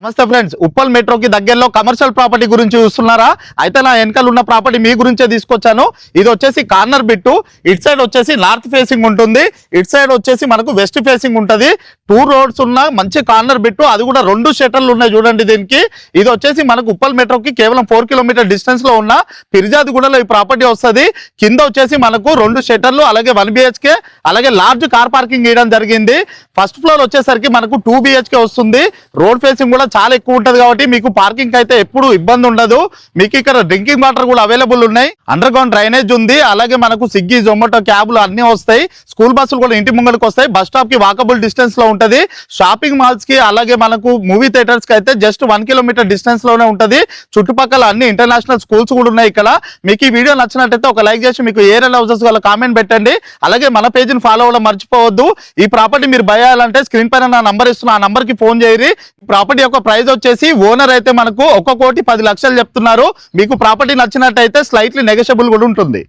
నమస్తే ఫ్రెండ్స్, ఉప్పల్ మెట్రోకి దగ్గరలో commercial property గురించి చూస్తున్నారా? అయితే నా వెనకాల ఉన్న ప్రాపర్టీ మీ గురించే తీసుకొచ్చాను. ఇది వచ్చేసి కార్నర్ బిట్టు. ఇటు సైడ్ వచ్చేసి నార్త్ ఫేసింగ్ ఉంటుంది, ఇటు సైడ్ వచ్చేసి మనకు వెస్ట్ ఫేసింగ్ ఉంటుంది. 2 రోడ్స్ ఉన్న మంచి కార్నర్ బిట్టు, అది కూడా 2 షట్టర్లు ఉన్నాయి చూడండి దీనికి. ఇది వచ్చేసి మనకు ఉప్పల్ మెట్రోకి కేవలం 4 కిలోమీటర్ డిస్టెన్స్ లో ఉన్న పిర్జాదిగూడలో ఈ ప్రాపర్టీ వస్తుంది. కింద వచ్చేసి మనకు 2 షట్టర్లు, అలాగే 1 BHK, అలాగే లార్జ్ కార్ పార్కింగ్ ఇవ్వడం జరిగింది. ఫస్ట్ ఫ్లోర్ వచ్చేసరికి మనకు 2 BHK వస్తుంది. రోడ్ ఫేసింగ్ కూడా చాలా ఎక్కువ ఉంటది కాబట్టి మీకు పార్కింగ్ అయితే ఎప్పుడు ఇబ్బంది ఉండదు. మీకు ఇక్కడ డ్రింకింగ్ వాటర్ కూడా అవైలబుల్ ఉన్నాయి, అండర్ గ్రౌండ్ డ్రైనేజ్ ఉంది, అలాగే మనకు స్విగ్గీ, జొమాటో క్యాబ్లు అన్ని వస్తాయి. స్కూల్ బస్సులు కూడా ఇంటి ముంగడికి వస్తాయి. బస్ స్టాప్ కి వాకబుల్ డిస్టెన్స్ లో ఉంటది. షాపింగ్ మాల్స్ కి అలాగే మనకు మూవీ థియేటర్స్ కి అయితే జస్ట్ 1 కిలోమీటర్ డిస్టెన్స్ లోనే ఉంటది. చుట్టుపక్కల అన్ని ఇంటర్నేషనల్ స్కూల్స్ కూడా ఉన్నాయి ఇక్కడ. మీకు ఈ వీడియో నచ్చినట్టయితే ఒక లైక్ చేసి మీకు ఏ రేల్ హౌసెస్ వాళ్ళ కామెంట్ పెట్టండి. అలాగే మన పేజీని ఫాలో అవ్వడం మర్చిపోవద్దు. ఈ ప్రాపర్టీ మీరు బై చేయాలంటే స్క్రీన్ పైన నా నంబర్ ఇస్తున్నా, ఆ నంబర్ కి ఫోన్ చేయరి. ప్రాపర్టీ యొక్క ప్రైస్ వచ్చేసి ఓనర్ అయితే మనకు 1,10,00,000 చెప్తున్నారు. మీకు ప్రాపర్టీ నచ్చినట్టయితే స్లైట్లీ నెగోషియబుల్ కూడా ఉంటుంది.